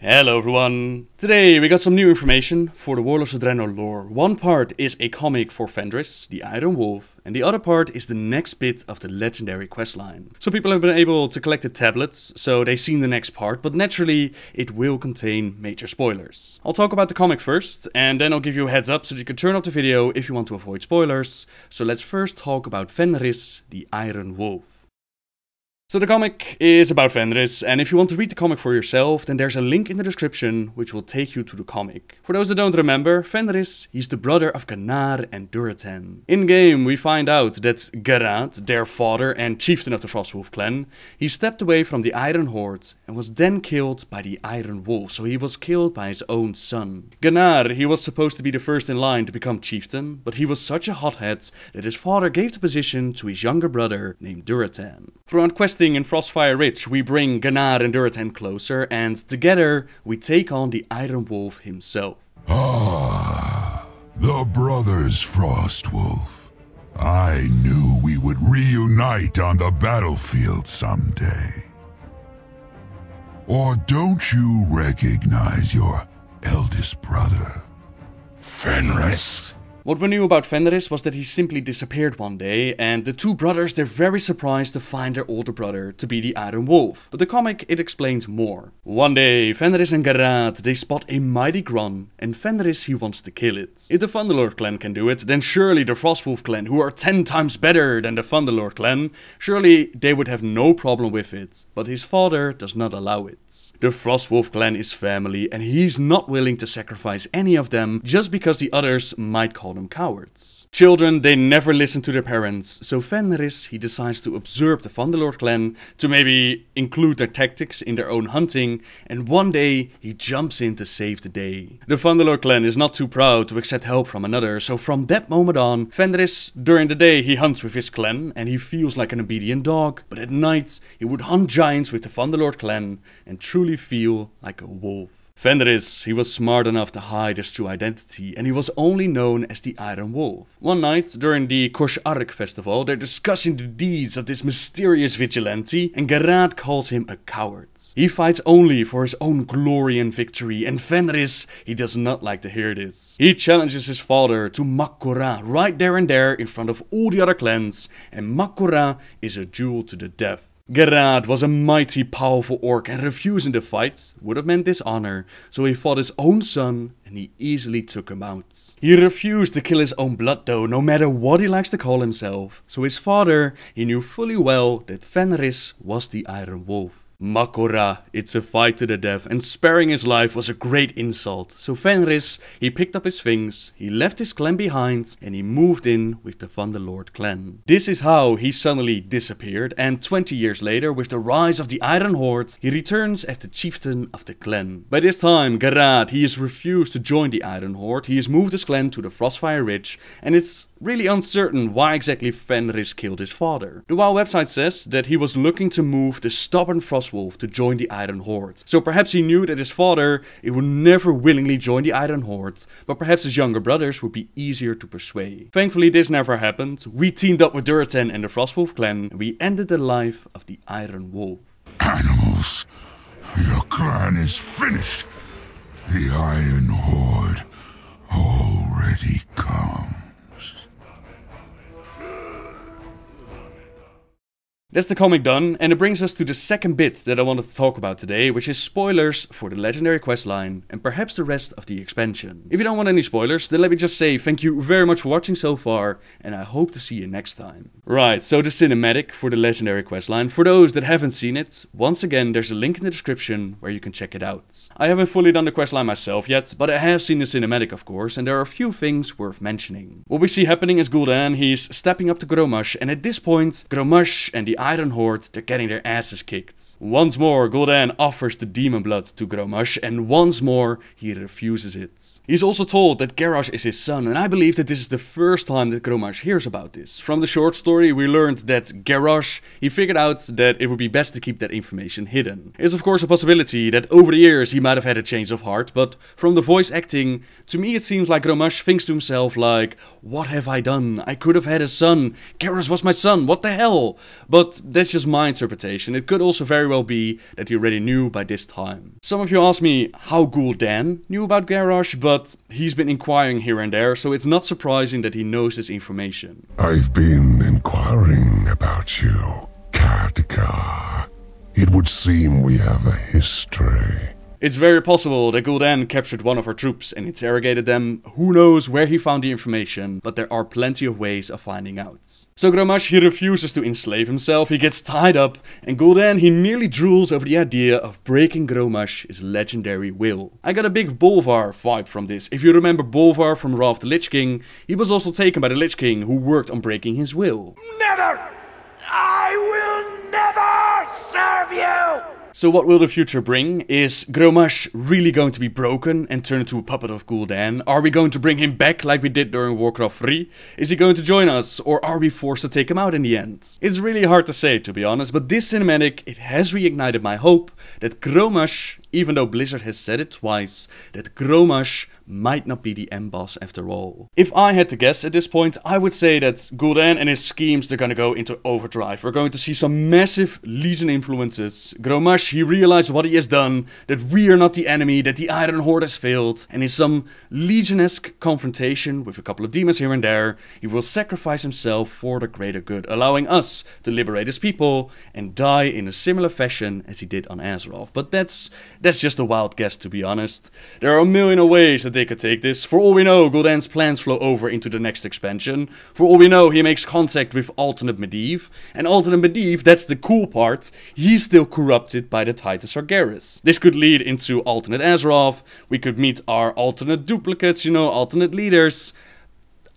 Hello everyone! Today we got some new information for the Warlords of Draenor lore. One part is a comic for Fenris, the Iron Wolf, and the other part is the next bit of the legendary questline. So people have been able to collect the tablets, so they've seen the next part, but naturally it will contain major spoilers. I'll talk about the comic first, and then I'll give you a heads up so that you can turn off the video if you want to avoid spoilers. So let's first talk about Fenris, the Iron Wolf. So the comic is about Fenris, and if you want to read the comic for yourself, then there's a link in the description which will take you to the comic. For those that don't remember, Fenris, he's the brother of Gnar and Gul'dan. In game, we find out that Gul'dan, their father and chieftain of the Frostwolf clan, he stepped away from the Iron Horde and was then killed by the Iron Wolf, so he was killed by his own son. Gnar, he was supposed to be the first in line to become chieftain, but he was such a hothead that his father gave the position to his younger brother named Gul'dan. Throughout questing in Frostfire Ridge, we bring Gnar and Gul'dan closer, and together we take on the Iron Wolf himself. Ah, the brothers Frostwolf. I knew we would reunite on the battlefield someday. Or don't you recognize your eldest brother, Fenris? What we knew about Fenris was that he simply disappeared one day, and the two brothers, they're very surprised to find their older brother to be the Iron Wolf. But the comic, it explains more. One day, Fenris and Gul'dan, they spot a mighty Grun, and Fenris, he wants to kill it. If the Thunderlord clan can do it, then surely the Frostwolf clan, who are 10 times better than the Thunderlord clan, surely they would have no problem with it. But his father does not allow it. The Frostwolf clan is family, and he's not willing to sacrifice any of them just because the others might call them cowards. Children, they never listen to their parents, so Fenris, he decides to observe the Thunderlord clan to maybe include their tactics in their own hunting, and one day he jumps in to save the day. The Thunderlord clan is not too proud to accept help from another, so from that moment on, Fenris, during the day he hunts with his clan and he feels like an obedient dog, but at night he would hunt giants with the Thunderlord clan and truly feel like a wolf. Fenris, he was smart enough to hide his true identity, and he was only known as the Iron Wolf. One night, during the Kosh-Ark festival, they're discussing the deeds of this mysterious vigilante, and Gul'dan calls him a coward. He fights only for his own glory and victory, and Fenris, he does not like to hear this. He challenges his father to Mak'gora right there and there in front of all the other clans, and Mak'gora is a duel to the death. Gul'dan was a mighty powerful orc, and refusing the fight would have meant dishonor, so he fought his own son and he easily took him out. He refused to kill his own blood though, no matter what he likes to call himself, so his father, he knew fully well that Fenris was the Iron Wolf. Mak'gora, it's a fight to the death, and sparing his life was a great insult. So Fenris, he picked up his things, he left his clan behind, and he moved in with the Thunderlord clan. This is how he suddenly disappeared, and 20 years later, with the rise of the Iron Horde, he returns as the chieftain of the clan. By this time, Gul'dan, he has refused to join the Iron Horde, he has moved his clan to the Frostfire Ridge, and it's really uncertain why exactly Fenris killed his father. The WoW website says that he was looking to move the stubborn Frostwolf to join the Iron Horde. So perhaps he knew that his father, he would never willingly join the Iron Horde, but perhaps his younger brothers would be easier to persuade. Thankfully this never happened. We teamed up with Gul'dan and the Frostwolf clan, and we ended the life of the Iron Wolf. Animals, your clan is finished. The Iron Horde already comes. That's the comic done, and it brings us to the second bit that I wanted to talk about today, which is spoilers for the legendary questline and perhaps the rest of the expansion. If you don't want any spoilers, then let me just say thank you very much for watching so far, and I hope to see you next time. Right, so the cinematic for the legendary questline. For those that haven't seen it, once again there's a link in the description where you can check it out. I haven't fully done the questline myself yet, but I have seen the cinematic of course, and there are a few things worth mentioning. What we see happening is Gul'dan, he's stepping up to Grommash, and at this point, Grommash and the Iron Horde, they're getting their asses kicked. Once more, Gul'dan offers the demon blood to Grommash, and once more, he refuses it. He's also told that Garrosh is his son, and I believe that this is the first time that Grommash hears about this. From the short story, we learned that Garrosh, he figured out that it would be best to keep that information hidden. It's of course a possibility that over the years he might have had a change of heart, but from the voice acting, to me it seems like Grommash thinks to himself like, what have I done? I could have had a son. Garrosh was my son, what the hell? But but that's just my interpretation. It could also very well be that he already knew by this time. Some of you ask me how Gul'dan knew about Garrosh, but he's been inquiring here and there, so it's not surprising that he knows this information. I've been inquiring about you, Khadgar. It would seem we have a history. It's very possible that Gul'dan captured one of our troops and interrogated them. Who knows where he found the information, but there are plenty of ways of finding out. So Grommash, he refuses to enslave himself, he gets tied up, and Gul'dan, he merely drools over the idea of breaking Grommash's legendary will. I got a big Bolvar vibe from this. If you remember Bolvar from Wrath of the Lich King, he was also taken by the Lich King, who worked on breaking his will. Never! I will never serve you! So what will the future bring? Is Grommash really going to be broken and turn into a puppet of Gul'dan? Are we going to bring him back like we did during Warcraft 3? Is he going to join us, or are we forced to take him out in the end? It's really hard to say, to be honest, but this cinematic, it has reignited my hope that Grommash, even though Blizzard has said it twice, that Grommash might not be the end boss after all. If I had to guess at this point, I would say that Gul'dan and his schemes, they're gonna go into overdrive. We're going to see some massive Legion influences. Grommash, he realized what he has done, that we are not the enemy, that the Iron Horde has failed, and in some Legion-esque confrontation with a couple of demons here and there, he will sacrifice himself for the greater good, allowing us to liberate his people and die in a similar fashion as he did on Azeroth. But that's just a wild guess, to be honest. There are a million ways that they could take this. For all we know, Gul'dan's plans flow over into the next expansion. For all we know, he makes contact with Alternate Medivh. And Alternate Medivh, that's the cool part, he's still corrupted by the Titus Sargeras. This could lead into Alternate Azeroth. We could meet our alternate duplicates, you know, alternate leaders.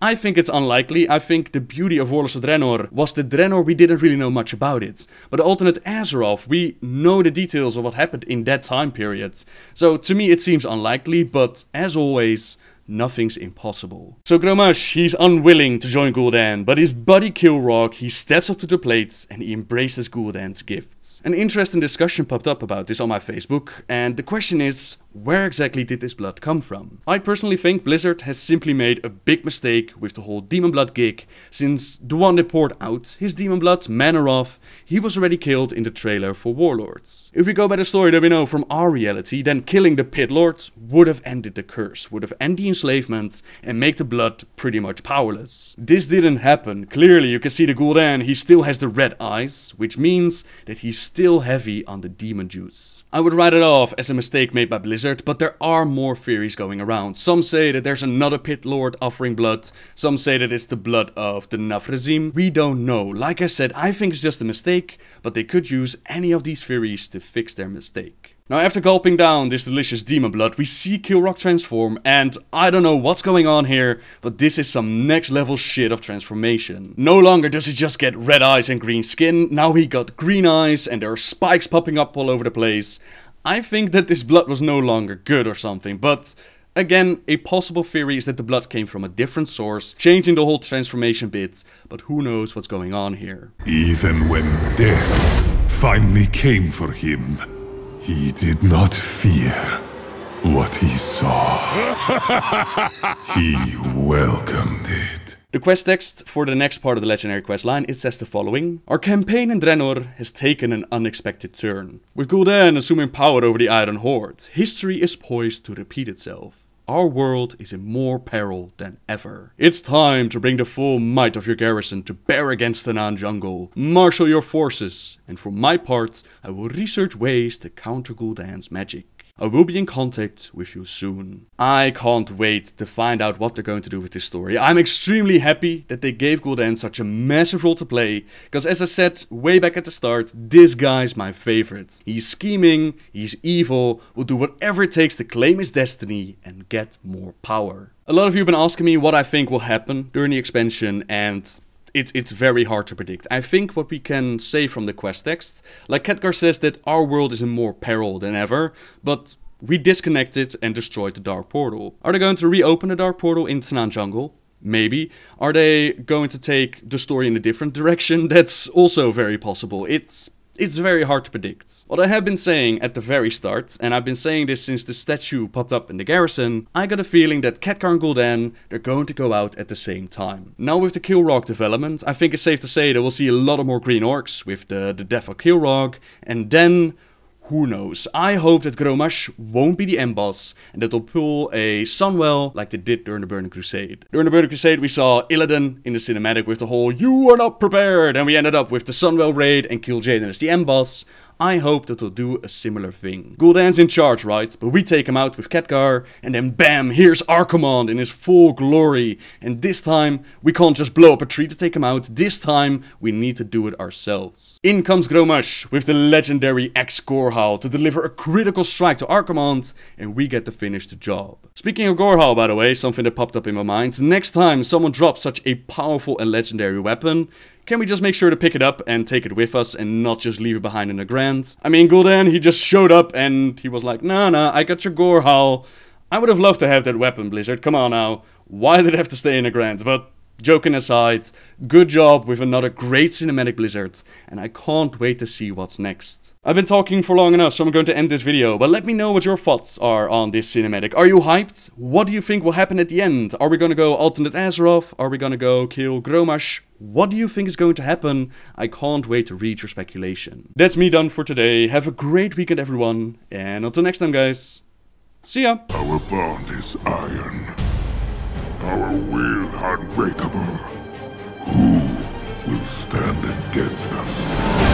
I think it's unlikely. I think the beauty of Warlords of Draenor was that Draenor, we didn't really know much about it. But the alternate Azeroth, we know the details of what happened in that time period. So to me it seems unlikely, but as always, nothing's impossible. So Grommash, he's unwilling to join Gul'dan, but his buddy Kil'jaeden, he steps up to the plate and he embraces Gul'dan's gifts. An interesting discussion popped up about this on my Facebook, and the question is, where exactly did this blood come from? I personally think Blizzard has simply made a big mistake with the whole demon blood gig, since the one they poured out, his demon blood, Manaroth, he was already killed in the trailer for Warlords. If we go by the story that we know from our reality, then killing the Pit Lord would have ended the curse, would have ended the enslavement and make the blood pretty much powerless. This didn't happen. Clearly you can see the Gul'dan, he still has the red eyes, which means that he's still heavy on the demon juice. I would write it off as a mistake made by Blizzard, but there are more theories going around. Some say that there's another Pit Lord offering blood, some say that it's the blood of the Nafrazim. We don't know. Like I said, I think it's just a mistake, but they could use any of these theories to fix their mistake. Now after gulping down this delicious demon blood, we see Kil'jaeden transform, and I don't know what's going on here, but this is some next level shit of transformation. No longer does he just get red eyes and green skin, now he got green eyes and there are spikes popping up all over the place. I think that this blood was no longer good or something, but again, a possible theory is that the blood came from a different source, changing the whole transformation bit, but who knows what's going on here. Even when death finally came for him, he did not fear what he saw. He welcomed it. The quest text for the next part of the legendary quest line, it says the following. Our campaign in Draenor has taken an unexpected turn. With Gul'dan assuming power over the Iron Horde, history is poised to repeat itself. Our world is in more peril than ever. It's time to bring the full might of your garrison to bear against the Nan jungle. Marshal your forces, and for my part, I will research ways to counter Gul'dan's magic. I will be in contact with you soon. I can't wait to find out what they're going to do with this story. I'm extremely happy that they gave Gul'dan such a massive role to play, because as I said way back at the start, this guy's my favorite. He's scheming, he's evil, will do whatever it takes to claim his destiny and get more power. A lot of you have been asking me what I think will happen during the expansion, and it's very hard to predict. I think what we can say from the quest text, like Khadgar says that our world is in more peril than ever, but we disconnected and destroyed the Dark Portal. Are they going to reopen the Dark Portal in Nan Jungle? Maybe. Are they going to take the story in a different direction? That's also very possible. It's It's very hard to predict. What I have been saying at the very start, and I've been saying this since the statue popped up in the garrison, I got a feeling that Khadgar and Gul'dan, they're going to go out at the same time. Now with the Kil'jaeden development, I think it's safe to say that we'll see a lot of more green orcs with the death of Kil'jaeden, and then who knows? I hope that Gromash won't be the end boss and that they'll pull a Sunwell like they did during the Burning Crusade. During the Burning Crusade we saw Illidan in the cinematic with the whole "you are not prepared," and we ended up with the Sunwell raid and Kil'jaeden as the end boss. I hope that they'll do a similar thing. Gul'dan's in charge, right? But we take him out with Khadgar, and then bam, here's Archimonde in his full glory. And this time, we can't just blow up a tree to take him out. This time, we need to do it ourselves. In comes Gromash with the legendary Ex-Gorhal to deliver a critical strike to Archimonde, and we get to finish the job. Speaking of Gorhal, by the way, something that popped up in my mind. Next time someone drops such a powerful and legendary weapon, can we just make sure to pick it up and take it with us and not just leave it behind in a Grand? I mean, Gul'dan, he just showed up and he was like, nah, I got your Gorhal. I would have loved to have that weapon, Blizzard, come on now. Why did it have to stay in a Grand? But joking aside, good job with another great cinematic, Blizzard, and I can't wait to see what's next. I've been talking for long enough, so I'm going to end this video, but let me know what your thoughts are on this cinematic. Are you hyped? What do you think will happen at the end? Are we gonna go alternate Azeroth? Are we gonna go kill Gromash? What do you think is going to happen? I can't wait to read your speculation. That's me done for today. Have a great weekend, everyone, and until next time, guys. See ya! Our bond is iron. Our will unbreakable. Who will stand against us?